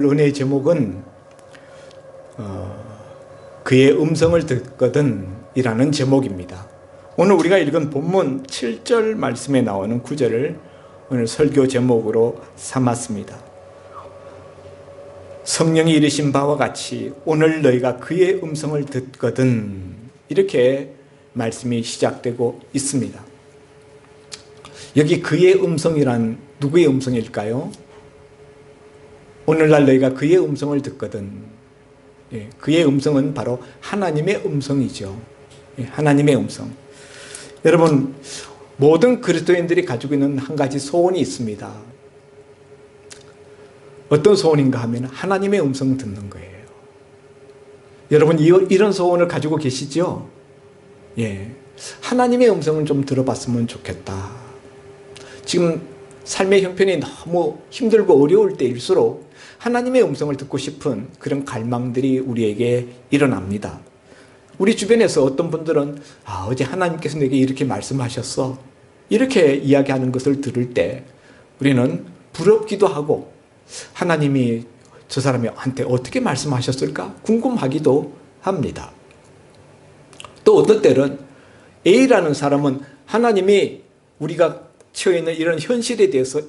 은혜의 제목은 그의 음성을 듣거든 이라는 제목입니다. 오늘 우리가 읽은 본문 7절 말씀에 나오는 구절을 오늘 설교 제목으로 삼았습니다. 성령이 이르신 바와 같이 오늘 너희가 그의 음성을 듣거든, 이렇게 말씀이 시작되고 있습니다. 여기 그의 음성이란 누구의 음성일까요? 오늘날 너희가 그의 음성을 듣거든. 그의 음성은 바로 하나님의 음성이죠. 하나님의 음성. 여러분, 모든 그리스도인들이 가지고 있는 한 가지 소원이 있습니다. 어떤 소원인가 하면 하나님의 음성 듣는 거예요. 여러분, 이런 소원을 가지고 계시죠? 하나님의 음성을 좀 들어봤으면 좋겠다. 지금 삶의 형편이 너무 힘들고 어려울 때일수록 하나님의 음성을 듣고 싶은 그런 갈망들이 우리에게 일어납니다. 우리 주변에서 어떤 분들은 어제 하나님께서 내게 이렇게 말씀하셨어, 이렇게 이야기하는 것을 들을 때 우리는 부럽기도 하고, 하나님이 저 사람한테 어떻게 말씀하셨을까 궁금하기도 합니다. 또 어떤 때는 A라는 사람은 하나님이 우리가 처해 있는 이런 현실에 대해서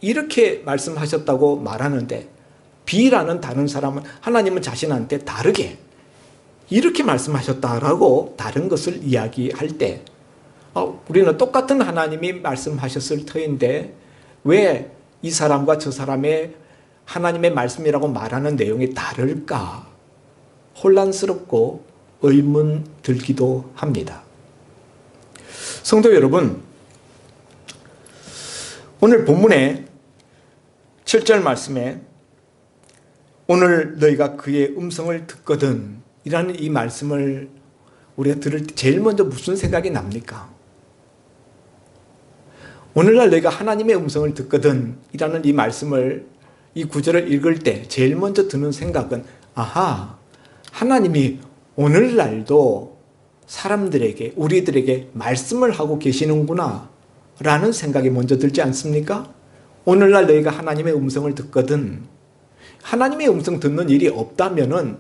이렇게 말씀하셨다고 말하는데, B라는 다른 사람은 하나님은 자신한테 다르게 이렇게 말씀하셨다라고 다른 것을 이야기할 때 우리는 똑같은 하나님이 말씀하셨을 터인데 왜 이 사람과 저 사람의 하나님의 말씀이라고 말하는 내용이 다를까 혼란스럽고 의문 들기도 합니다. 성도 여러분, 오늘 본문의 7절 말씀에 오늘 너희가 그의 음성을 듣거든 이라는 이 말씀을 우리가 들을 때 제일 먼저 무슨 생각이 납니까? 오늘날 너희가 하나님의 음성을 듣거든 이라는 이 말씀을, 이 구절을 읽을 때 제일 먼저 드는 생각은 하나님이 오늘날도 사람들에게, 우리들에게 말씀을 하고 계시는구나 라는 생각이 먼저 들지 않습니까? 오늘날 너희가 하나님의 음성을 듣거든. 하나님의 음성 듣는 일이 없다면은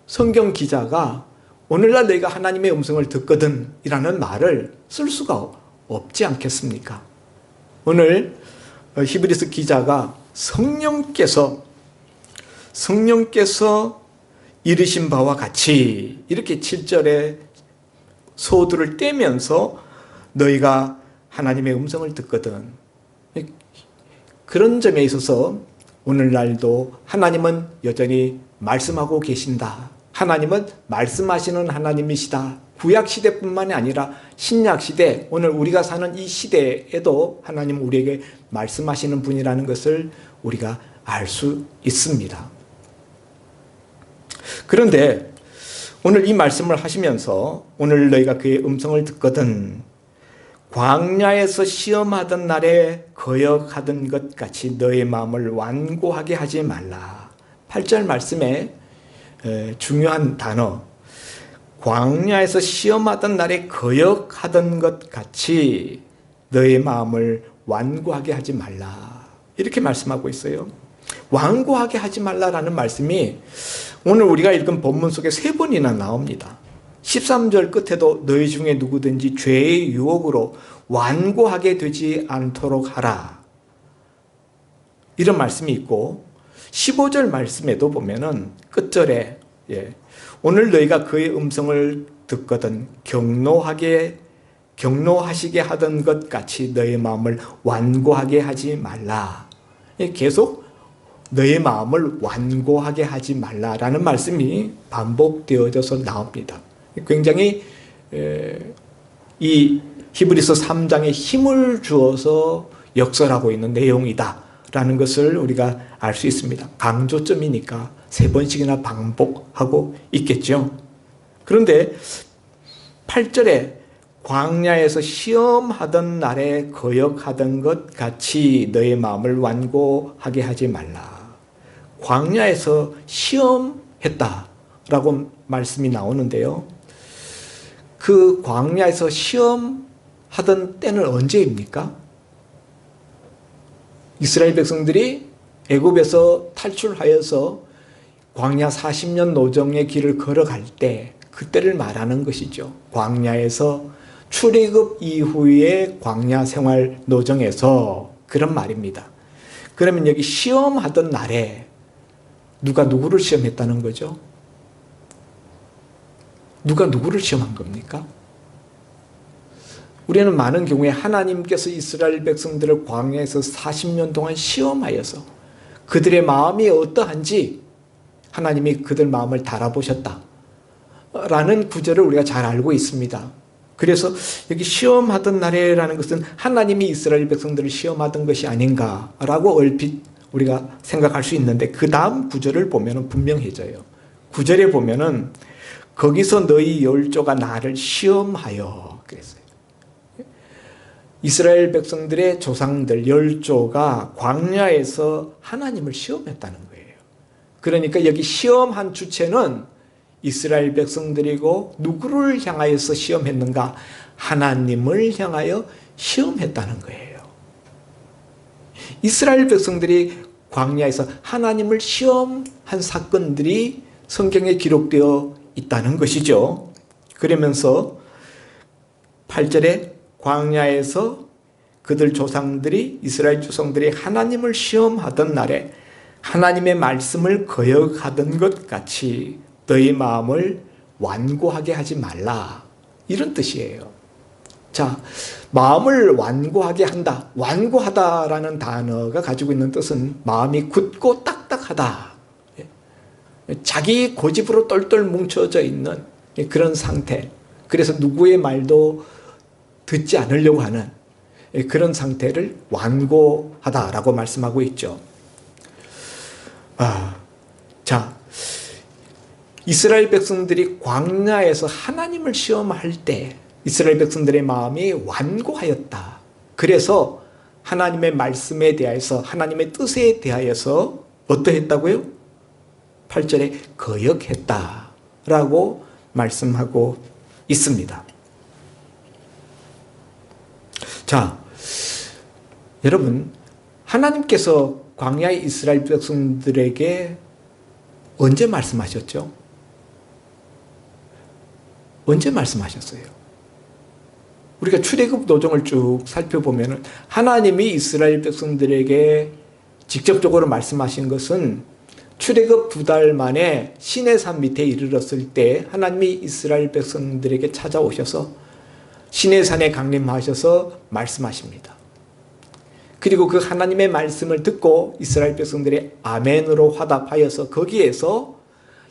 성경 기자가 오늘날 너희가 하나님의 음성을 듣거든 이라는 말을 쓸 수가 없지 않겠습니까? 오늘 히브리서 기자가 성령께서 이르신 바와 같이 이렇게 7절에 소두를 떼면서 너희가 하나님의 음성을 듣거든, 그런 점에 있어서 오늘날도 하나님은 여전히 말씀하고 계신다. 하나님은 말씀하시는 하나님이시다. 구약시대뿐만이 아니라 신약시대, 오늘 우리가 사는 이 시대에도 하나님은 우리에게 말씀하시는 분이라는 것을 우리가 알 수 있습니다. 그런데 오늘 이 말씀을 하시면서 오늘 너희가 그의 음성을 듣거든 광야에서 시험하던 날에 거역하던 것 같이 너의 마음을 완고하게 하지 말라. 8절 말씀에 중요한 단어, 광야에서 시험하던 날에 거역하던 것 같이 너의 마음을 완고하게 하지 말라, 이렇게 말씀하고 있어요. 완고하게 하지 말라라는 말씀이 오늘 우리가 읽은 본문 속에 3번이나 나옵니다. 13절 끝에도 너희 중에 누구든지 죄의 유혹으로 완고하게 되지 않도록 하라, 이런 말씀이 있고, 15절 말씀에도 보면은 끝절에 오늘 너희가 그의 음성을 듣거든 경노하시게 하던 것 같이 너의 마음을 완고하게 하지 말라, 계속 너의 마음을 완고하게 하지 말라라는 말씀이 반복되어져서 나옵니다. 굉장히 이 히브리서 3장에 힘을 주어서 역설하고 있는 내용이다 라는 것을 우리가 알 수 있습니다. 강조점이니까 3번씩이나 반복하고 있겠죠. 그런데 8절에 광야에서 시험하던 날에 거역하던 것 같이 너의 마음을 완고하게 하지 말라. 광야에서 시험했다라고 말씀이 나오는데요. 그 광야에서 시험하던 때는 언제입니까? 이스라엘 백성들이 애굽에서 탈출하여서 광야 40년 노정의 길을 걸어갈 때 그때를 말하는 것이죠. 광야에서 출애굽 이후의 광야 생활 노정에서 그런 말입니다. 그러면 여기 시험하던 날에 누가 누구를 시험했다는 거죠? 누가 누구를 시험한 겁니까? 우리는 많은 경우에 하나님께서 이스라엘 백성들을 광야에서 40년 동안 시험하여서 그들의 마음이 어떠한지 하나님이 그들 마음을 달아보셨다 라는 구절을 우리가 잘 알고 있습니다. 그래서 여기 시험하던 날에라는 것은 하나님이 이스라엘 백성들을 시험하던 것이 아닌가라고 얼핏 우리가 생각할 수 있는데 그 다음 구절을 보면 분명해져요. 구절에 보면은 거기서 너희 열조가 나를 시험하여 그랬어요. 이스라엘 백성들의 조상들 열조가 광야에서 하나님을 시험했다는 거예요. 그러니까 여기 시험한 주체는 이스라엘 백성들이고 누구를 향하여서 시험했는가? 하나님을 향하여 시험했다는 거예요. 이스라엘 백성들이 광야에서 하나님을 시험한 사건들이 성경에 기록되어 있다는 것이죠. 그러면서 8절에 광야에서 그들 조상들이 이스라엘 조상들이 하나님을 시험하던 날에 하나님의 말씀을 거역하던 것 같이 너희 마음을 완고하게 하지 말라. 이런 뜻이에요. 자, 마음을 완고하게 한다. 완고하다라는 단어가 가지고 있는 뜻은 마음이 굳고 딱딱하다. 자기 고집으로 똘똘 뭉쳐져 있는 그런 상태. 그래서 누구의 말도 듣지 않으려고 하는 그런 상태를 완고하다라고 말씀하고 있죠. 자, 이스라엘 백성들이 광야에서 하나님을 시험할 때 이스라엘 백성들의 마음이 완고하였다. 그래서 하나님의 말씀에 대하여서 하나님의 뜻에 대하여서 어떠했다고요? 8절에 거역했다라고 말씀하고 있습니다. 자, 여러분, 하나님께서 광야의 이스라엘 백성들에게 언제 말씀하셨죠? 언제 말씀하셨어요? 우리가 출애굽 노정을 쭉 살펴보면 하나님이 이스라엘 백성들에게 직접적으로 말씀하신 것은 출애굽 2달 만에 시내산 밑에 이르렀을 때 하나님이 이스라엘 백성들에게 찾아오셔서 시내산에 강림하셔서 말씀하십니다. 그리고 그 하나님의 말씀을 듣고 이스라엘 백성들이 아멘으로 화답하여서 거기에서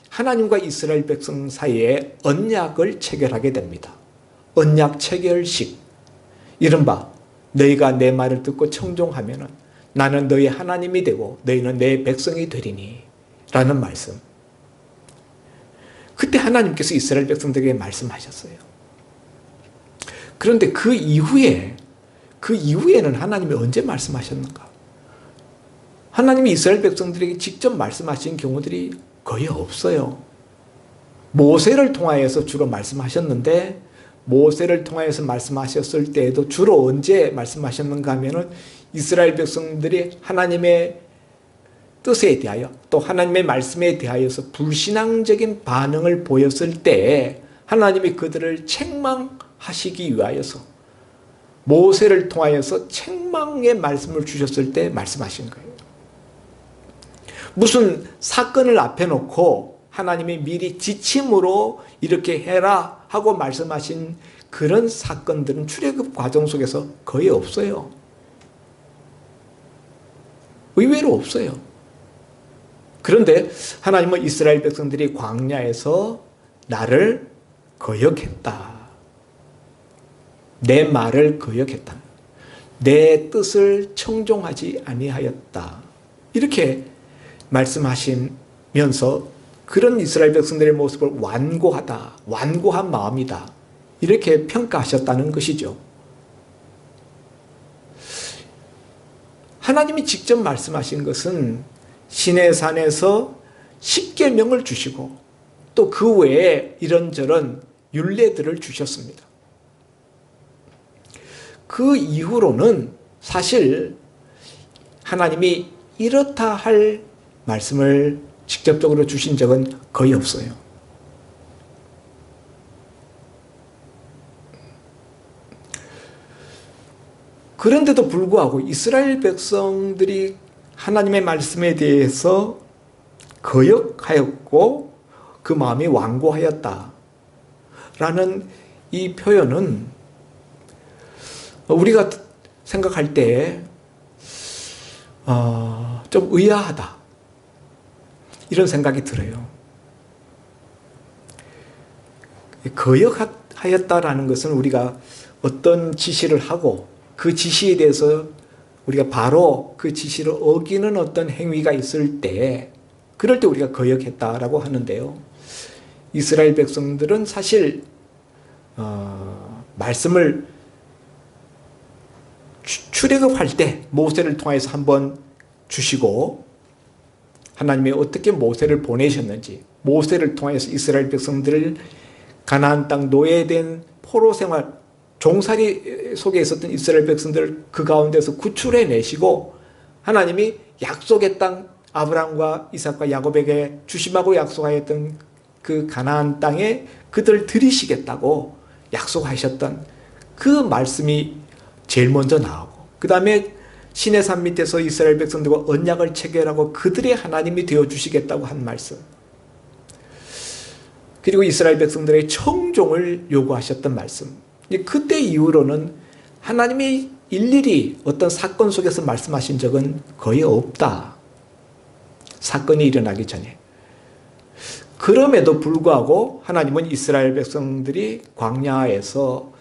하나님과 이스라엘 백성 사이에 언약을 체결하게 됩니다. 언약 체결식. 이른바 너희가 내 말을 듣고 청종하면 나는 너희 하나님이 되고 너희는 내 백성이 되리니 라는 말씀. 그때 하나님께서 이스라엘 백성들에게 말씀하셨어요. 그런데 그 이후에는 하나님이 언제 말씀하셨는가? 하나님이 이스라엘 백성들에게 직접 말씀하신 경우들이 거의 없어요. 모세를 통하여서 주로 말씀하셨는데 모세를 통하여서 말씀하셨을 때에도 주로 언제 말씀하셨는가 하면은 이스라엘 백성들이 하나님의 뜻에 대하여 또 하나님의 말씀에 대하여서 불신앙적인 반응을 보였을 때 하나님이 그들을 책망하시기 위하여서 모세를 통하여서 책망의 말씀을 주셨을 때 말씀하신 거예요. 무슨 사건을 앞에 놓고 하나님이 미리 지침으로 이렇게 해라 하고 말씀하신 그런 사건들은 출애굽 과정 속에서 거의 없어요. 의외로 없어요. 그런데 하나님은 이스라엘 백성들이 광야에서 나를 거역했다. 내 말을 거역했다. 내 뜻을 청종하지 아니하였다. 이렇게 말씀하시면서 그런 이스라엘 백성들의 모습을 완고하다, 완고한 마음이다. 이렇게 평가하셨다는 것이죠. 하나님이 직접 말씀하신 것은 시내산에서 십계명을 주시고 또 그 외에 이런저런 율례들을 주셨습니다. 그 이후로는 사실 하나님이 이렇다 할 말씀을 직접적으로 주신 적은 거의 없어요. 그런데도 불구하고 이스라엘 백성들이 하나님의 말씀에 대해서 거역하였고 그 마음이 완고하였다 라는 이 표현은 우리가 생각할 때 좀 의아하다 이런 생각이 들어요. 거역하였다라는 것은 우리가 어떤 지시를 하고 그 지시에 대해서 우리가 바로 그 지시를 어기는 어떤 행위가 있을 때 그럴 때 우리가 거역했다라고 하는데요. 이스라엘 백성들은 사실 말씀을 출애굽할 때 모세를 통해서 한번 주시고 하나님이 어떻게 모세를 보내셨는지 모세를 통해서 이스라엘 백성들을 가나안 땅 노예된 포로 생활 종살이 속에 있었던 이스라엘 백성들을 그 가운데서 구출해 내시고 하나님이 약속의 땅 아브라함과 이삭과 야곱에게 주심하고 약속하였던 그 가나안 땅에 그들을 들이시겠다고 약속하셨던 그 말씀이 제일 먼저 나오고 그 다음에 시내산 밑에서 이스라엘 백성들과 언약을 체결하고 그들의 하나님이 되어주시겠다고 한 말씀, 그리고 이스라엘 백성들의 청종을 요구하셨던 말씀. 그때 이후로는 하나님이 일일이 어떤 사건 속에서 말씀하신 적은 거의 없다. 사건이 일어나기 전에. 그럼에도 불구하고 하나님은 이스라엘 백성들이 광야에서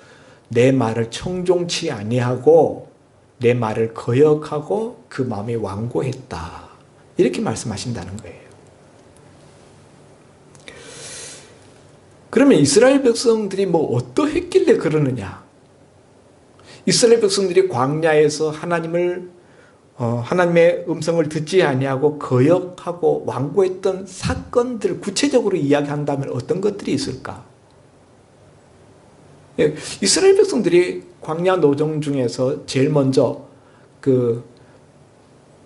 내 말을 청종치 아니하고 내 말을 거역하고 그 마음이 완고했다. 이렇게 말씀하신다는 거예요. 그러면 이스라엘 백성들이 뭐 어떠했길래 그러느냐? 이스라엘 백성들이 광야에서 하나님의 음성을 듣지 아니하고 거역하고 완고했던 사건들 구체적으로 이야기한다면 어떤 것들이 있을까? 이스라엘 백성들이 광야 노정 중에서 제일 먼저 그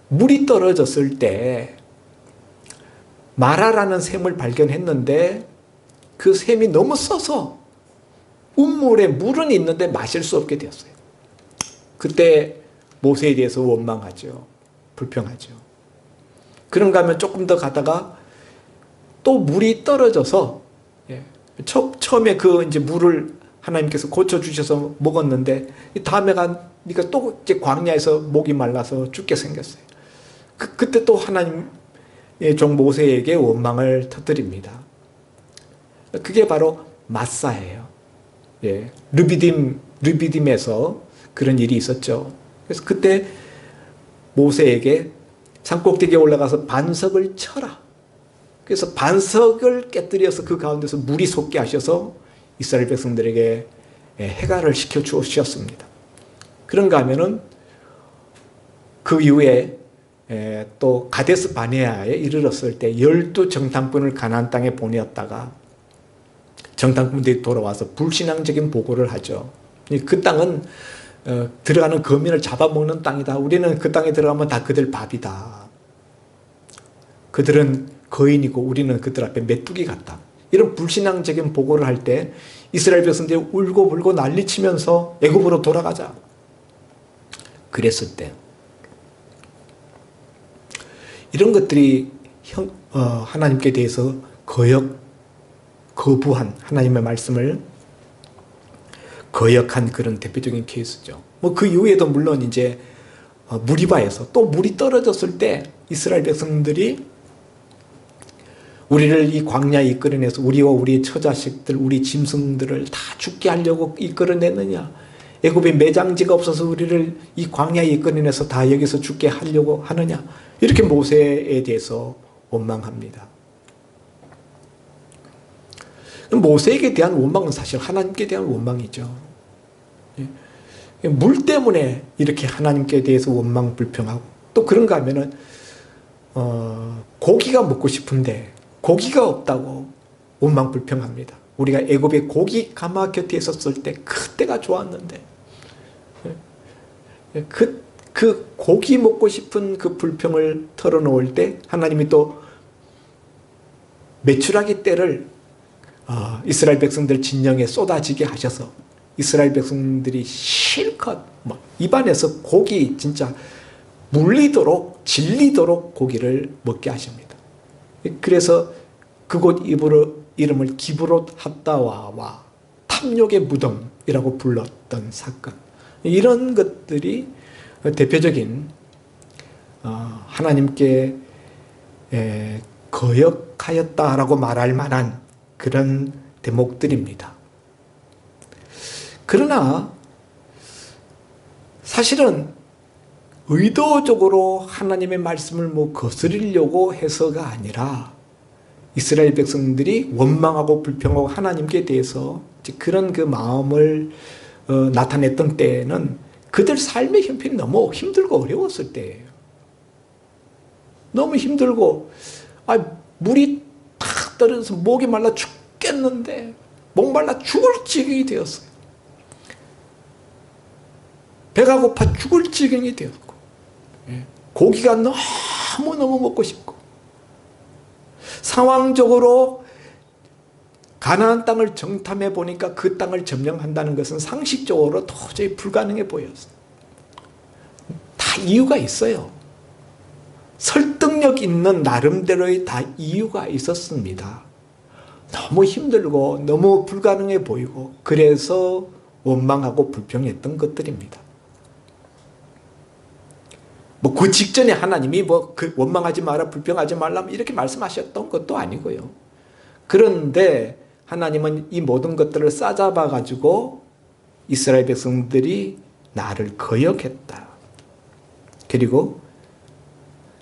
물이 떨어졌을 때 마라라는 샘을 발견했는데 그 샘이 너무 써서 운물에 물은 있는데 마실 수 없게 되었어요. 그때 모세에 대해서 원망하죠. 불평하죠. 그런가 하면 조금 더 가다가 또 물이 떨어져서 처음에 그 이제 물을 하나님께서 고쳐주셔서 먹었는데 다음에 가니까 또 이제 광야에서 목이 말라서 죽게 생겼어요. 그때 또 하나님의 종 모세에게 원망을 터뜨립니다. 그게 바로 마사예요. 르비딤에서 그런 일이 있었죠. 그래서 그때 모세에게 산꼭대기에 올라가서 반석을 쳐라. 그래서 반석을 깨뜨려서 그 가운데서 물이 솟게 하셔서 이스라엘 백성들에게 해갈을 시켜 주셨습니다. 그런가 하면은 그 이후에 또 가데스 바네아에 이르렀을 때 12정탐꾼을 가나안 땅에 보내었다가 정탐꾼들이 돌아와서 불신앙적인 보고를 하죠. 그 땅은 들어가는 거민을 잡아먹는 땅이다. 우리는 그 땅에 들어가면 다 그들 밥이다. 그들은 거인이고 우리는 그들 앞에 메뚜기 같다. 이런 불신앙적인 보고를 할 때 이스라엘 백성들이 울고불고 난리치면서 애굽으로 돌아가자. 그랬을 때 이런 것들이 하나님께 대해서 거부한 하나님의 말씀을 거역한 그런 대표적인 케이스죠. 뭐 그 이후에도 물론 이제 무리바에서 또 물이 떨어졌을 때 이스라엘 백성들이 우리를 이 광야에 이끌어내서 우리와 우리의 처자식들, 우리 짐승들을 다 죽게 하려고 이끌어내느냐? 애굽에 매장지가 없어서 우리를 이 광야에 이끌어내서 다 여기서 죽게 하려고 하느냐? 이렇게 모세에 대해서 원망합니다. 모세에게 대한 원망은 사실 하나님께 대한 원망이죠. 물 때문에 이렇게 하나님께 대해서 원망 불평하고 또 그런가 하면은 고기가 먹고 싶은데 고기가 없다고 원망 불평합니다. 우리가 애굽에 고기 가마 곁에 있었을 때 그때가 좋았는데 그 고기 먹고 싶은 그 불평을 털어놓을 때 하나님이 또 메추라기 떼를 이스라엘 백성들 진영에 쏟아지게 하셔서 이스라엘 백성들이 실컷 입안에서 고기 진짜 물리도록 질리도록 고기를 먹게 하십니다. 그래서 그곳 이름을 기브롯 핫다와와 탐욕의 무덤이라고 불렀던 사건, 이런 것들이 대표적인 하나님께 거역하였다라고 말할 만한 그런 대목들입니다. 그러나 사실은 의도적으로 하나님의 말씀을 거스르려고 해서가 아니라 이스라엘 백성들이 원망하고 불평하고 하나님께 대해서 그런 그 마음을 나타냈던 때에는 그들 삶의 형편이 너무 힘들고 어려웠을 때예요. 너무 힘들고 물이 탁 떨어져서 목이 말라 죽겠는데 목말라 죽을 지경이 되었어요. 배가 고파 죽을 지경이 되었고 고기가 너무너무 먹고 싶고 상황적으로 가나안 땅을 정탐해 보니까 그 땅을 점령한다는 것은 상식적으로 도저히 불가능해 보였어요. 다 이유가 있어요. 설득력 있는 나름대로의 다 이유가 있었습니다. 너무 힘들고 너무 불가능해 보이고 그래서 원망하고 불평했던 것들입니다. 그 직전에 하나님이 원망하지 마라, 불평하지 말라 이렇게 말씀하셨던 것도 아니고요. 그런데 하나님은 이 모든 것들을 싸잡아 가지고 이스라엘 백성들이 나를 거역했다. 그리고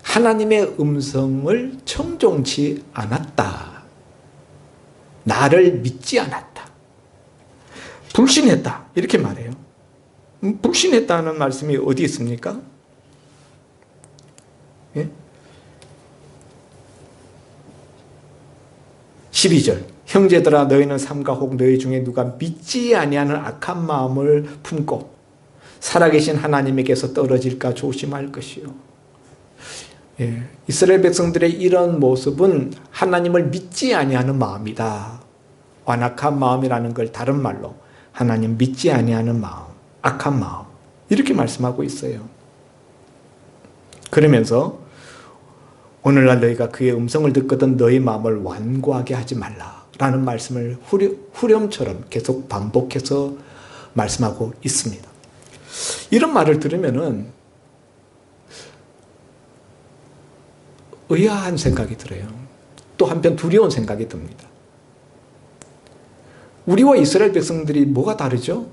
하나님의 음성을 청종치 않았다. 나를 믿지 않았다. 불신했다. 이렇게 말해요. 불신했다는 말씀이 어디 있습니까? 예? 12절 형제들아 너희는 삼가 혹 너희 중에 누가 믿지 아니하는 악한 마음을 품고 살아계신 하나님에게서 떨어질까 조심할 것이요. 예, 이스라엘 백성들의 이런 모습은 하나님을 믿지 아니하는 마음이다. 완악한 마음이라는 걸 다른 말로 하나님 믿지 아니하는 마음, 악한 마음 이렇게 말씀하고 있어요. 그러면서 오늘날 너희가 그의 음성을 듣거든 너희 마음을 완고하게 하지 말라라는 말씀을 후렴처럼 계속 반복해서 말씀하고 있습니다. 이런 말을 들으면은 의아한 생각이 들어요. 또 한편 두려운 생각이 듭니다. 우리와 이스라엘 백성들이 뭐가 다르죠?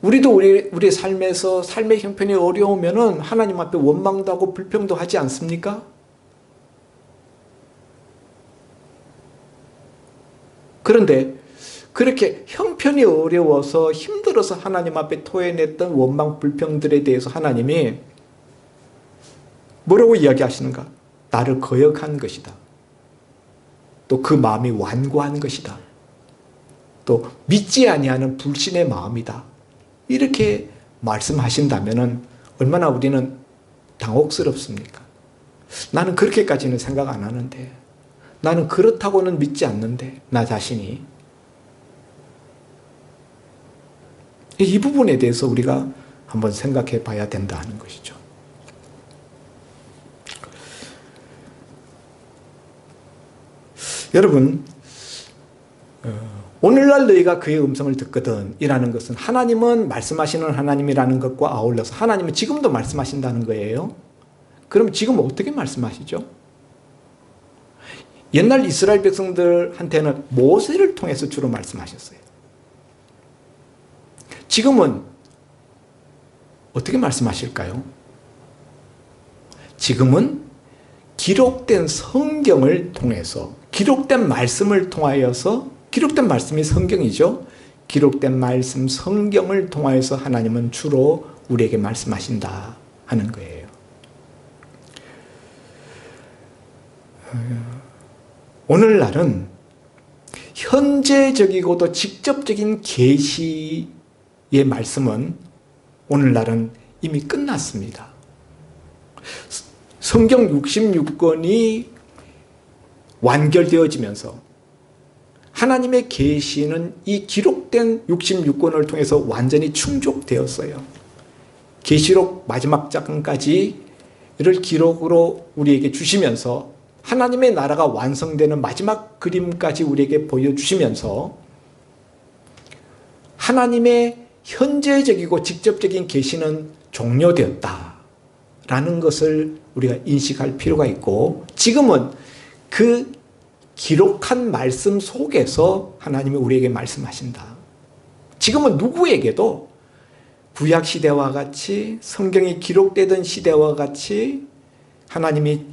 우리도 우리의 삶에서 삶의 형편이 어려우면은 하나님 앞에 원망도 하고 불평도 하지 않습니까? 그런데 그렇게 형편이 어려워서 힘들어서 하나님 앞에 토해냈던 원망 불평들에 대해서 하나님이 뭐라고 이야기하시는가? 나를 거역한 것이다. 또 그 마음이 완고한 것이다. 또 믿지 아니하는 불신의 마음이다. 이렇게 말씀하신다면 얼마나 우리는 당혹스럽습니까? 나는 그렇게까지는 생각 안 하는데, 나는 그렇다고는 믿지 않는데, 나 자신이. 이 부분에 대해서 우리가 한번 생각해 봐야 된다는 것이죠. 여러분, 오늘날 너희가 그의 음성을 듣거든 이라는 것은 하나님은 말씀하시는 하나님이라는 것과 아울러서 하나님은 지금도 말씀하신다는 거예요. 그럼 지금 어떻게 말씀하시죠? 옛날 이스라엘 백성들한테는 모세를 통해서 주로 말씀하셨어요. 지금은 어떻게 말씀하실까요? 지금은 기록된 성경을 통해서, 기록된 말씀을 통하여서, 기록된 말씀이 성경이죠. 기록된 말씀 성경을 통하여서 하나님은 주로 우리에게 말씀하신다 하는 거예요. 오늘날은 현재적이고도 직접적인 계시의 말씀은 오늘날은 이미 끝났습니다. 성경 66권이 완결되어지면서 하나님의 계시는 이 기록된 66권을 통해서 완전히 충족되었어요. 계시록 마지막 장까지를 기록으로 우리에게 주시면서 하나님의 나라가 완성되는 마지막 그림까지 우리에게 보여주시면서 하나님의 현재적이고 직접적인 계시는 종료되었다라는 것을 우리가 인식할 필요가 있고, 지금은 그 기록한 말씀 속에서 하나님이 우리에게 말씀하신다. 지금은 누구에게도 구약 시대와 같이 성경이 기록되던 시대와 같이 하나님이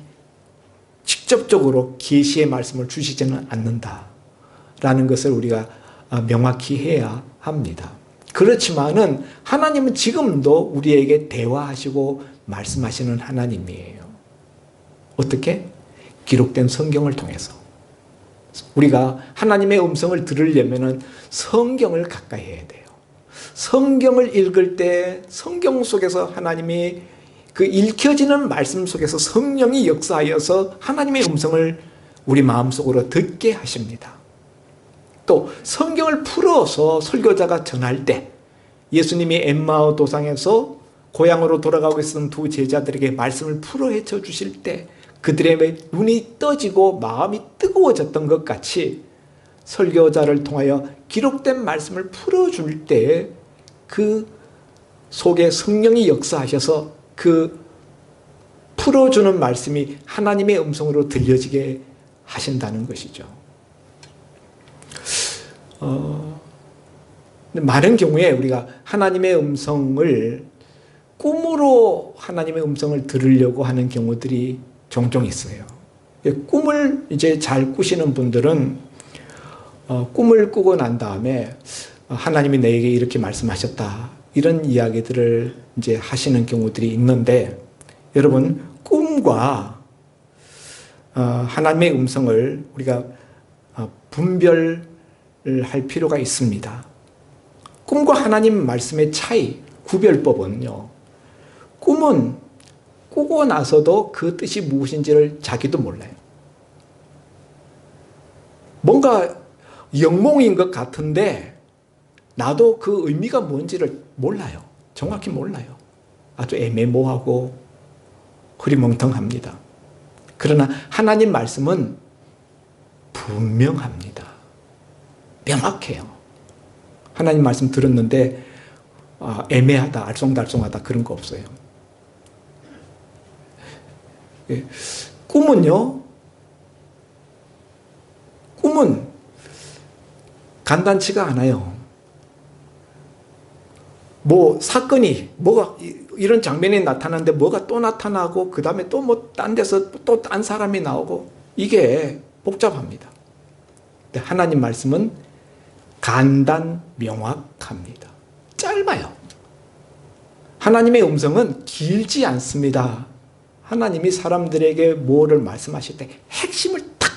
직접적으로 계시의 말씀을 주시지는 않는다라는 것을 우리가 명확히 해야 합니다. 그렇지만은 하나님은 지금도 우리에게 대화하시고 말씀하시는 하나님이에요. 어떻게? 기록된 성경을 통해서. 우리가 하나님의 음성을 들으려면은 성경을 가까이 해야 돼요. 성경을 읽을 때 성경 속에서 하나님이 그 읽혀지는 말씀 속에서 성령이 역사하여서 하나님의 음성을 우리 마음속으로 듣게 하십니다. 또 성경을 풀어서 설교자가 전할 때 예수님이 엠마오 도상에서 고향으로 돌아가고 있었던 두 제자들에게 말씀을 풀어 헤쳐 주실 때 그들의 눈이 떠지고 마음이 뜨거워졌던 것 같이 설교자를 통하여 기록된 말씀을 풀어줄 때 그 속에 성령이 역사하셔서 그 풀어주는 말씀이 하나님의 음성으로 들려지게 하신다는 것이죠. 많은 경우에 우리가 하나님의 음성을 꿈으로 하나님의 음성을 들으려고 하는 경우들이 종종 있어요. 꿈을 이제 잘 꾸시는 분들은 꿈을 꾸고 난 다음에 하나님이 내게 이렇게 말씀하셨다, 이런 이야기들을 이제 하시는 경우들이 있는데, 여러분, 꿈과 하나님의 음성을 우리가 분별할 필요가 있습니다. 꿈과 하나님 말씀의 차이, 구별법은요, 꿈은 꾸고 나서도 그 뜻이 무엇인지를 자기도 몰라요. 뭔가 영몽인 것 같은데 나도 그 의미가 뭔지를 몰라요. 정확히 몰라요. 아주 애매모호하고 흐리멍텅합니다. 그러나 하나님 말씀은 분명합니다. 명확해요. 하나님 말씀 들었는데 애매하다, 알쏭달쏭하다, 그런 거 없어요. 꿈은요, 꿈은 간단치가 않아요. 뭐 사건이 뭐가 이런 장면이 나타나는데 뭐가 또 나타나고 그 다음에 또 뭐 딴 데서 또 딴 사람이 나오고, 이게 복잡합니다. 근데 하나님 말씀은 간단 명확합니다. 짧아요. 하나님의 음성은 길지 않습니다. 하나님이 사람들에게 뭐를 말씀하실 때 핵심을 탁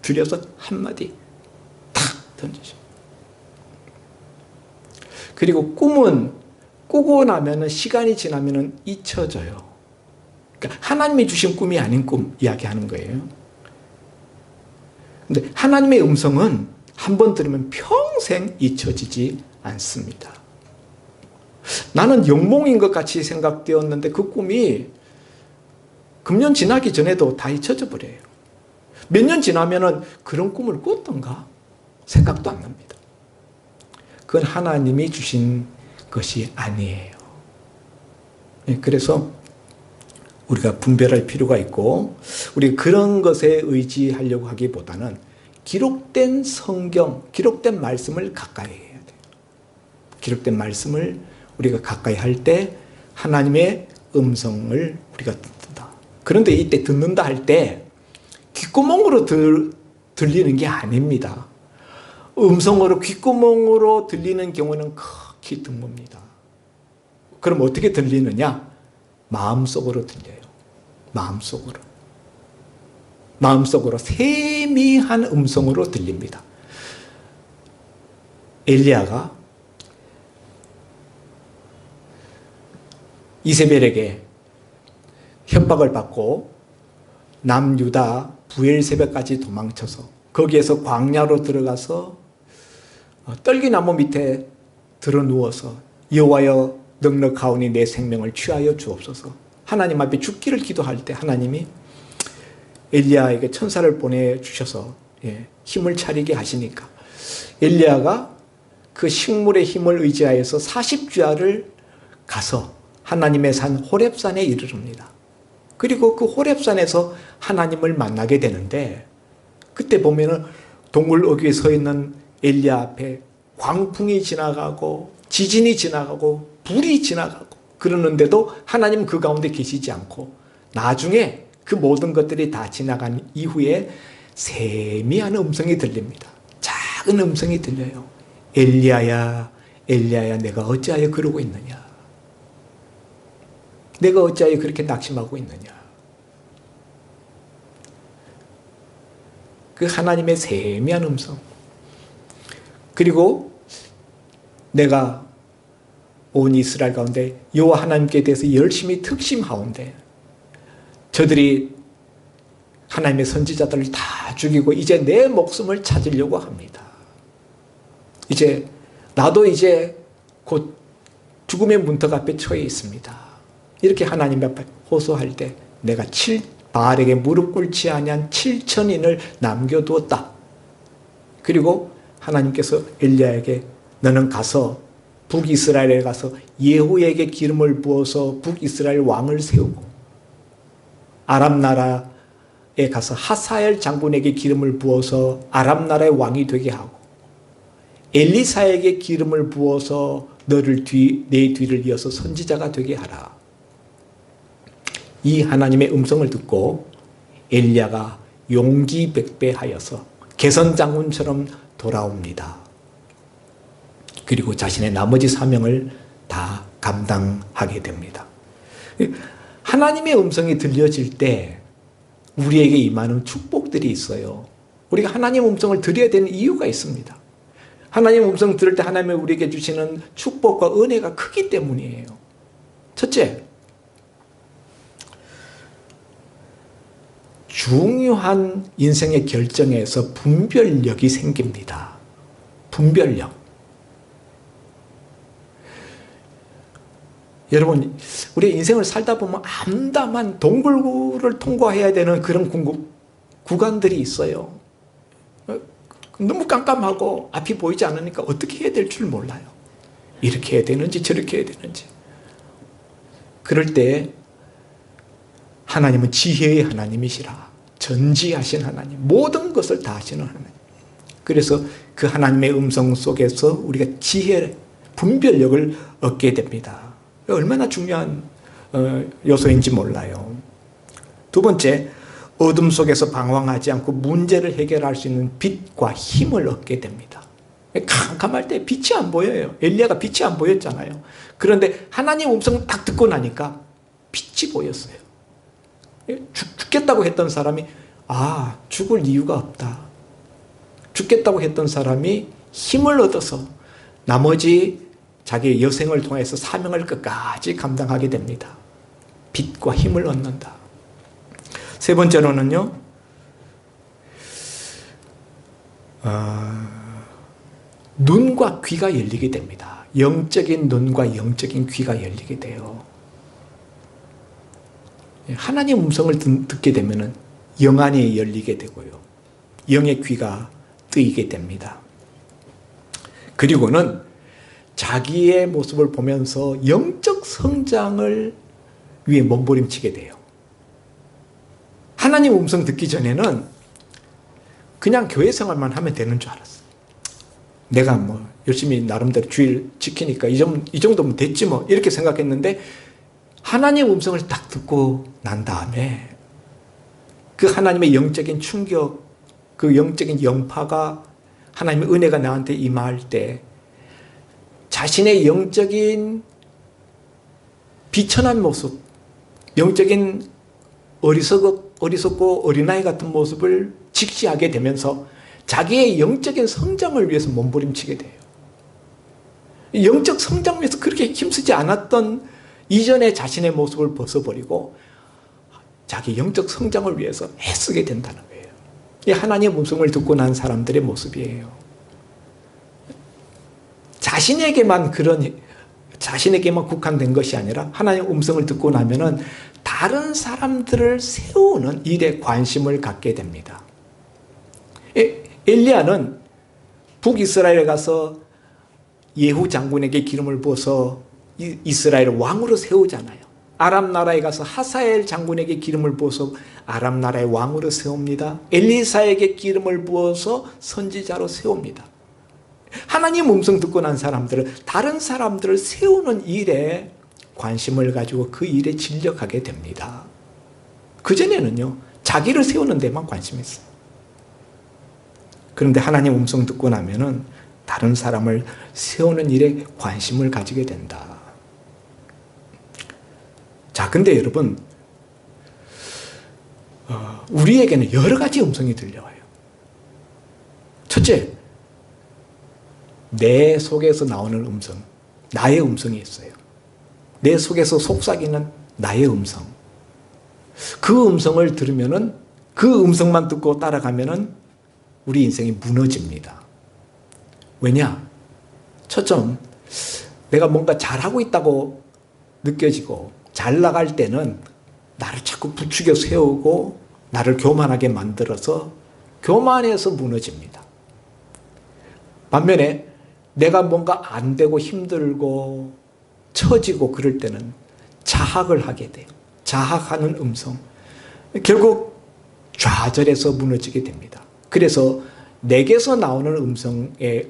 줄여서 한마디 탁 던지죠. 그리고 꿈은 꾸고 나면은 시간이 지나면은 잊혀져요. 그러니까 하나님이 주신 꿈이 아닌 꿈 이야기하는 거예요. 근데 하나님의 음성은 한번 들으면 평생 잊혀지지 않습니다. 나는 영몽인 것 같이 생각되었는데 그 꿈이 금년 지나기 전에도 다 잊혀져 버려요. 몇 년 지나면은 그런 꿈을 꿨던가 생각도 안 납니다. 그건 하나님이 주신 것이 아니에요. 그래서 우리가 분별할 필요가 있고, 우리 그런 것에 의지하려고 하기보다는 기록된 성경, 기록된 말씀을 가까이 해야 돼요. 기록된 말씀을 우리가 가까이 할 때 하나님의 음성을 우리가 듣는다. 그런데 이때 듣는다 할 때 귓구멍으로 들리는 게 아닙니다. 음성으로 귓구멍으로 들리는 경우는 극히 드뭅니다. 그럼 어떻게 들리느냐? 마음속으로 들려요. 마음속으로. 마음속으로 세미한 음성으로 들립니다. 엘리야가 이세벨에게 협박을 받고 남유다 부엘세바까지 도망쳐서 거기에서 광야로 들어가서 떨기나무 밑에 들어 누워서 여호와여 넉넉하오니 내 생명을 취하여 주옵소서. 하나님 앞에 죽기를 기도할 때 하나님이 엘리야에게 천사를 보내주셔서 힘을 차리게 하시니까 엘리야가 그 식물의 힘을 의지하여서 40주야를 가서 하나님의 산 호렙산에 이르릅니다. 그리고 그 호렙산에서 하나님을 만나게 되는데 그때 보면은 동굴 어귀에 서 있는 엘리야 앞에 광풍이 지나가고 지진이 지나가고 불이 지나가고 그러는데도 하나님 그 가운데 계시지 않고 나중에 그 모든 것들이 다 지나간 이후에 세미한 음성이 들립니다. 작은 음성이 들려요. 엘리야야 엘리야야 내가 어찌하여 그러고 있느냐. 내가 어찌하여 그렇게 낙심하고 있느냐. 그 하나님의 세미한 음성. 그리고 내가 온 이스라엘 가운데 여호와 하나님께 대해서 열심히 특심하온데 저들이 하나님의 선지자들을 다 죽이고 이제 내 목숨을 찾으려고 합니다. 이제 나도 이제 곧 죽음의 문턱 앞에 처해 있습니다. 이렇게 하나님 앞에 호소할 때 내가 바알에게 무릎 꿇지 아니한 7천인을 남겨두었다. 그리고 하나님께서 엘리야에게 너는 가서 북이스라엘에 가서 예후에게 기름을 부어서 북이스라엘 왕을 세우고 아람 나라에 가서 하사엘 장군에게 기름을 부어서 아람 나라의 왕이 되게 하고 엘리사에게 기름을 부어서 너를 내 뒤를 이어서 선지자가 되게 하라. 이 하나님의 음성을 듣고 엘리야가 용기백배하여서 개선장군처럼 돌아옵니다. 그리고 자신의 나머지 사명을 다 감당하게 됩니다. 하나님의 음성이 들려질 때 우리에게 임하는 축복들이 있어요. 우리가 하나님의 음성을 들어야 되는 이유가 있습니다. 하나님의 음성 들을 때 하나님이 우리에게 주시는 축복과 은혜가 크기 때문이에요. 첫째, 중요한 인생의 결정에서 분별력이 생깁니다. 분별력. 여러분, 우리 인생을 살다 보면 암담한 동굴을 통과해야 되는 그런 구간들이 있어요. 너무 깜깜하고 앞이 보이지 않으니까 어떻게 해야 될 줄 몰라요. 이렇게 해야 되는지 저렇게 해야 되는지. 그럴 때 하나님은 지혜의 하나님이시라. 전지하신 하나님. 모든 것을 다 하시는 하나님. 그래서 그 하나님의 음성 속에서 우리가 지혜, 분별력을 얻게 됩니다. 얼마나 중요한 요소인지 몰라요. 두 번째, 어둠 속에서 방황하지 않고 문제를 해결할 수 있는 빛과 힘을 얻게 됩니다. 캄캄할 때 빛이 안 보여요. 엘리야가 빛이 안 보였잖아요. 그런데 하나님 음성 딱 듣고 나니까 빛이 보였어요. 죽겠다고 했던 사람이 죽을 이유가 없다. 죽겠다고 했던 사람이 힘을 얻어서 나머지 자기의 여생을 통해서 사명을 끝까지 감당하게 됩니다. 빛과 힘을 얻는다. 세 번째로는요, 눈과 귀가 열리게 됩니다. 영적인 눈과 영적인 귀가 열리게 돼요. 하나님 음성을 듣게 되면 영안이 열리게 되고요. 영의 귀가 뜨이게 됩니다. 그리고는 자기의 모습을 보면서 영적 성장을 위해 몸부림치게 돼요. 하나님 음성 듣기 전에는 그냥 교회 생활만 하면 되는 줄 알았어요. 내가 열심히 나름대로 주일 지키니까 이 정도면 됐지 이렇게 생각했는데 하나님 음성을 딱 듣고 난 다음에 그 하나님의 영적인 충격, 그 영적인 영파가 하나님의 은혜가 나한테 임할 때 자신의 영적인 비천한 모습, 영적인 어리석고 어린아이 같은 모습을 직시하게 되면서 자기의 영적인 성장을 위해서 몸부림치게 돼요. 영적 성장을 위해서 그렇게 힘쓰지 않았던 이전에 자신의 모습을 벗어버리고 자기 영적 성장을 위해서 애쓰게 된다는 거예요. 이 하나님의 음성을 듣고 난 사람들의 모습이에요. 자신에게만 국한된 것이 아니라 하나님의 음성을 듣고 나면은 다른 사람들을 세우는 일에 관심을 갖게 됩니다. 엘리야는 북이스라엘에 가서 예후 장군에게 기름을 부어서 이스라엘을 왕으로 세우잖아요. 아람 나라에 가서 하사엘 장군에게 기름을 부어서 아람 나라의 왕으로 세웁니다. 엘리사에게 기름을 부어서 선지자로 세웁니다. 하나님 음성 듣고 난 사람들은 다른 사람들을 세우는 일에 관심을 가지고 그 일에 진력하게 됩니다. 그전에는요, 자기를 세우는 데만 관심했어요. 그런데 하나님 음성 듣고 나면은 다른 사람을 세우는 일에 관심을 가지게 된다. 자, 근데 여러분, 우리에게는 여러 가지 음성이 들려와요. 첫째, 내 속에서 나오는 음성, 나의 음성이 있어요. 내 속에서 속삭이는 나의 음성. 그 음성을 들으면은, 그 음성만 듣고 따라가면은 우리 인생이 무너집니다. 왜냐? 첫점, 내가 뭔가 잘하고 있다고 느껴지고 잘 나갈 때는 나를 자꾸 부추겨 세우고 나를 교만하게 만들어서 교만해서 무너집니다. 반면에 내가 뭔가 안 되고 힘들고 처지고 그럴 때는 자학을 하게 돼요. 자학하는 음성. 결국 좌절해서 무너지게 됩니다. 그래서 내게서 나오는 음성에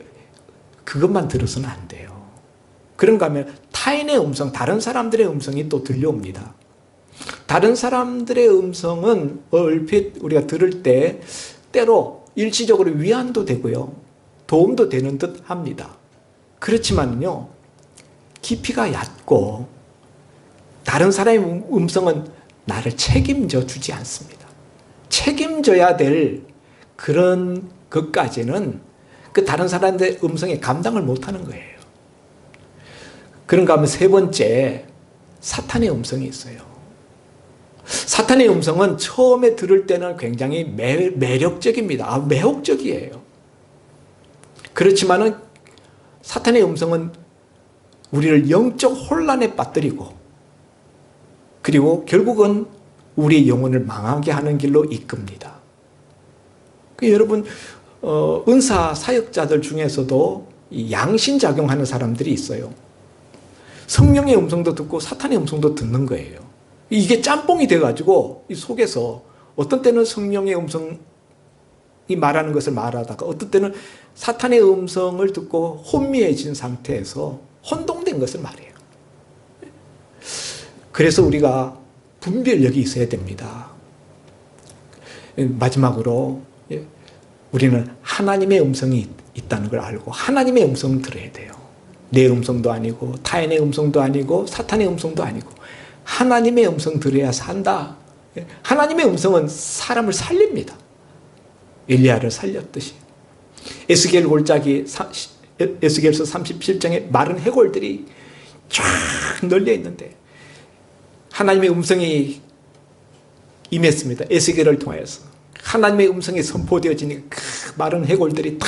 그것만 들어서는 안 돼요. 그런가 하면 타인의 음성, 다른 사람들의 음성이 또 들려옵니다. 다른 사람들의 음성은 얼핏 우리가 들을 때 때로 일시적으로 위안도 되고요, 도움도 되는 듯 합니다. 그렇지만요, 깊이가 얕고 다른 사람의 음성은 나를 책임져 주지 않습니다. 책임져야 될 그런 것까지는 그 다른 사람들의 음성에 감당을 못하는 거예요. 그런가 하면 세 번째, 사탄의 음성이 있어요. 사탄의 음성은 처음에 들을 때는 굉장히 매력적입니다. 매혹적이에요. 그렇지만은 사탄의 음성은 우리를 영적 혼란에 빠뜨리고, 그리고 결국은 우리의 영혼을 망하게 하는 길로 이끕니다. 여러분, 은사 사역자들 중에서도 양심작용하는 사람들이 있어요. 성령의 음성도 듣고 사탄의 음성도 듣는 거예요. 이게 짬뽕이 돼가지고 이 속에서 어떤 때는 성령의 음성이 말하는 것을 말하다가 어떤 때는 사탄의 음성을 듣고 혼미해진 상태에서 혼동된 것을 말해요. 그래서 우리가 분별력이 있어야 됩니다. 마지막으로 우리는 하나님의 음성이 있다는 걸 알고 하나님의 음성을 들어야 돼요. 내 음성도 아니고 타인의 음성도 아니고 사탄의 음성도 아니고 하나님의 음성 들어야 산다. 하나님의 음성은 사람을 살립니다. 엘리야를 살렸듯이. 에스겔 골짜기, 에스겔서 37장에 마른 해골들이 쫙 널려 있는데 하나님의 음성이 임했습니다. 에스겔을 통하여서 하나님의 음성이 선포되어지니까 그 마른 해골들이 다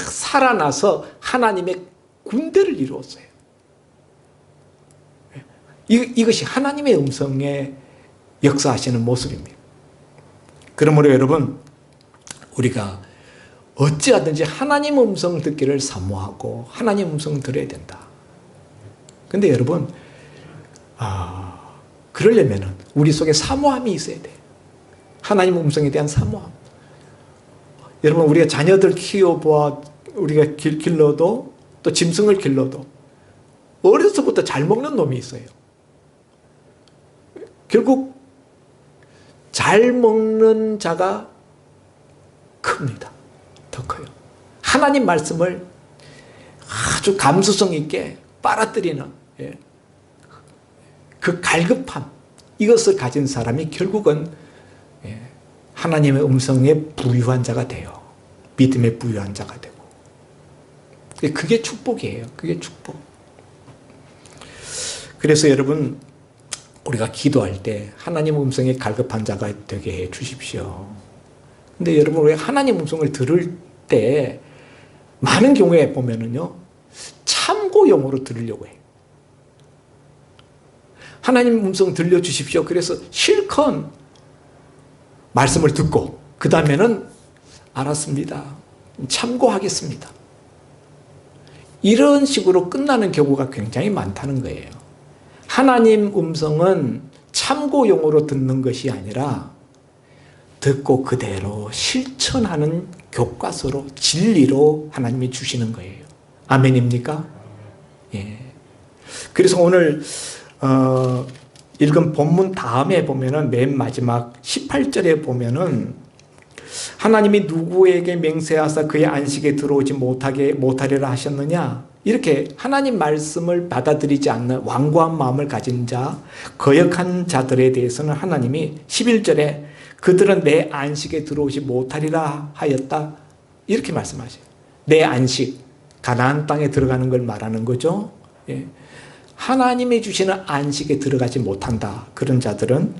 살아나서 하나님의 군대를 이루었어요. 이것이 하나님의 음성에 역사하시는 모습입니다. 그러므로 여러분, 우리가 어찌하든지 하나님 음성 듣기를 사모하고 하나님 음성 들어야 된다. 근데 여러분, 그러려면 우리 속에 사모함이 있어야 돼요. 하나님 음성에 대한 사모함. 여러분, 우리가 자녀들 키워보아 우리가 길러도 또 짐승을 길러도 어려서부터 잘 먹는 놈이 있어요. 결국 잘 먹는 자가 큽니다. 더 커요. 하나님 말씀을 아주 감수성 있게 빨아들이는 그 갈급함, 이것을 가진 사람이 결국은 하나님의 음성에 부유한 자가 돼요. 믿음에 부유한 자가 되고. 그게 축복이에요. 그게 축복. 그래서 여러분, 우리가 기도할 때 하나님 음성에 갈급한 자가 되게 해 주십시오. 근데 여러분, 왜 하나님 음성을 들을 때 많은 경우에 보면은요, 참고용으로 들으려고 해요. 하나님 음성 들려주십시오. 그래서 실컷 말씀을 듣고 그 다음에는 알았습니다, 참고하겠습니다, 이런 식으로 끝나는 경우가 굉장히 많다는 거예요. 하나님 음성은 참고용으로 듣는 것이 아니라 듣고 그대로 실천하는 교과서로, 진리로 하나님이 주시는 거예요. 아멘입니까? 예. 그래서 오늘 읽은 본문 다음에 보면은 맨 마지막 18절에 보면은 하나님이 누구에게 맹세하사 그의 안식에 들어오지 못하리라 하셨느냐, 이렇게 하나님 말씀을 받아들이지 않는 완고한 마음을 가진 자, 거역한 자들에 대해서는 하나님이 11절에 그들은 내 안식에 들어오지 못하리라 하였다, 이렇게 말씀하셔요. 내 안식, 가나안 땅에 들어가는 걸 말하는 거죠. 예. 하나님이 주시는 안식에 들어가지 못한다, 그런 자들은.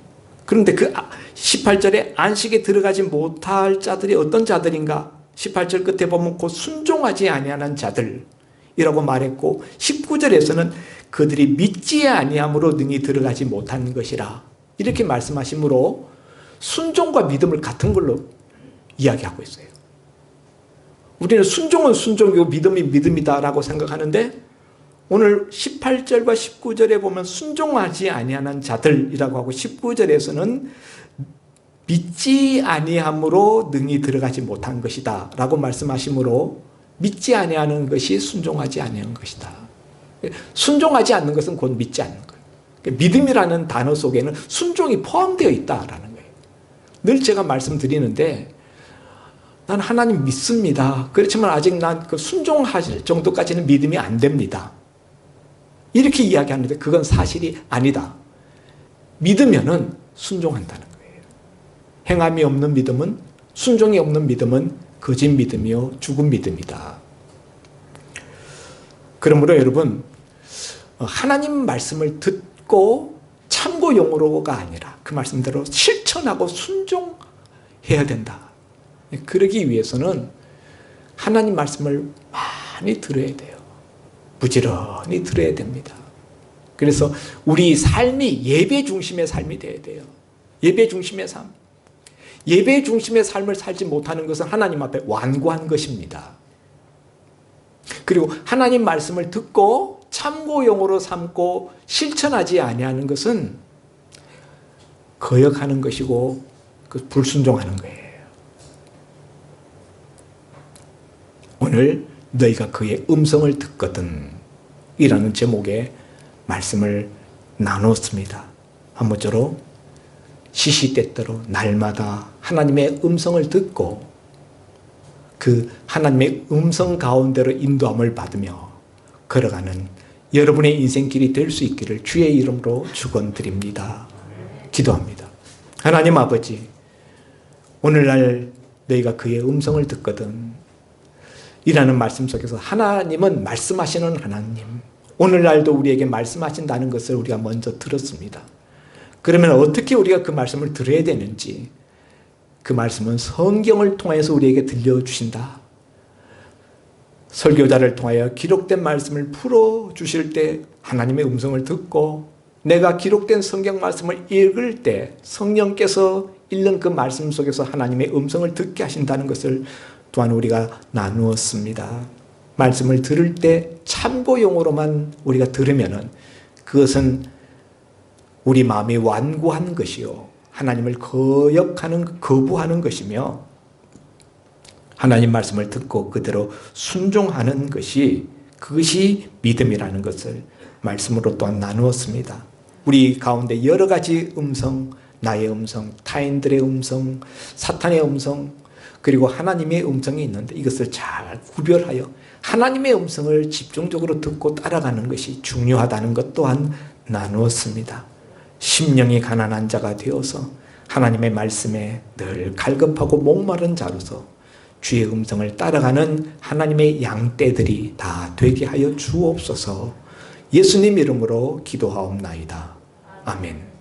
그런데 그 18절에 안식에 들어가지 못할 자들이 어떤 자들인가? 18절 끝에 보면 곧 순종하지 아니하는 자들이라고 말했고, 19절에서는 그들이 믿지 아니함으로 능히 들어가지 못한 것이라, 이렇게 말씀하시므로 순종과 믿음을 같은 걸로 이야기하고 있어요. 우리는 순종은 순종이고 믿음이 믿음이다라고 생각하는데, 오늘 18절과 19절에 보면 순종하지 아니하는 자들이라고 하고, 19절에서는 믿지 아니함으로 능히 들어가지 못한 것이다 라고 말씀하시므로, 믿지 아니하는 것이 순종하지 아니하는 것이다. 순종하지 않는 것은 곧 믿지 않는 거예요. 믿음이라는 단어 속에는 순종이 포함되어 있다라는 거예요. 늘 제가 말씀드리는데, 난 하나님 믿습니다, 그렇지만 아직 난 그 순종할 정도까지는 믿음이 안 됩니다, 이렇게 이야기하는데 그건 사실이 아니다. 믿으면은 순종한다는 거예요. 행함이 없는 믿음은, 순종이 없는 믿음은 거짓 믿음이요 죽은 믿음이다. 그러므로 여러분, 하나님 말씀을 듣고 참고용으로가 아니라 그 말씀대로 실천하고 순종해야 된다. 그러기 위해서는 하나님 말씀을 많이 들어야 돼요. 부지런히 들어야 됩니다. 그래서 우리 삶이 예배 중심의 삶이 되어야 돼요. 예배 중심의 삶. 예배 중심의 삶을 살지 못하는 것은 하나님 앞에 완고한 것입니다. 그리고 하나님 말씀을 듣고 참고용으로 삼고 실천하지 아니하는 것은 거역하는 것이고 불순종하는 거예요. 오늘 너희가 그의 음성을 듣거든 이라는 제목의 말씀을 나눴습니다. 한 번째로 시시때때로 날마다 하나님의 음성을 듣고 그 하나님의 음성 가운데로 인도함을 받으며 걸어가는 여러분의 인생길이 될 수 있기를 주의 이름으로 축원드립니다. 기도합니다. 하나님 아버지, 오늘날 너희가 그의 음성을 듣거든 이라는 말씀 속에서 하나님은 말씀하시는 하나님, 오늘날도 우리에게 말씀하신다는 것을 우리가 먼저 들었습니다. 그러면 어떻게 우리가 그 말씀을 들어야 되는지, 그 말씀은 성경을 통해서 우리에게 들려주신다. 설교자를 통하여 기록된 말씀을 풀어주실 때 하나님의 음성을 듣고, 내가 기록된 성경 말씀을 읽을 때 성령께서 읽는 그 말씀 속에서 하나님의 음성을 듣게 하신다는 것을 또한 우리가 나누었습니다. 말씀을 들을 때 참고용으로만 우리가 들으면은 그것은 우리 마음이 완고한 것이요, 하나님을 거부하는 것이며, 하나님 말씀을 듣고 그대로 순종하는 것이, 그것이 믿음이라는 것을 말씀으로 또한 나누었습니다. 우리 가운데 여러 가지 음성, 나의 음성, 타인들의 음성, 사탄의 음성, 그리고 하나님의 음성이 있는데 이것을 잘 구별하여 하나님의 음성을 집중적으로 듣고 따라가는 것이 중요하다는 것 또한 나누었습니다. 심령이 가난한 자가 되어서 하나님의 말씀에 늘 갈급하고 목마른 자로서 주의 음성을 따라가는 하나님의 양떼들이 다 되게 하여 주옵소서. 예수님 이름으로 기도하옵나이다. 아멘.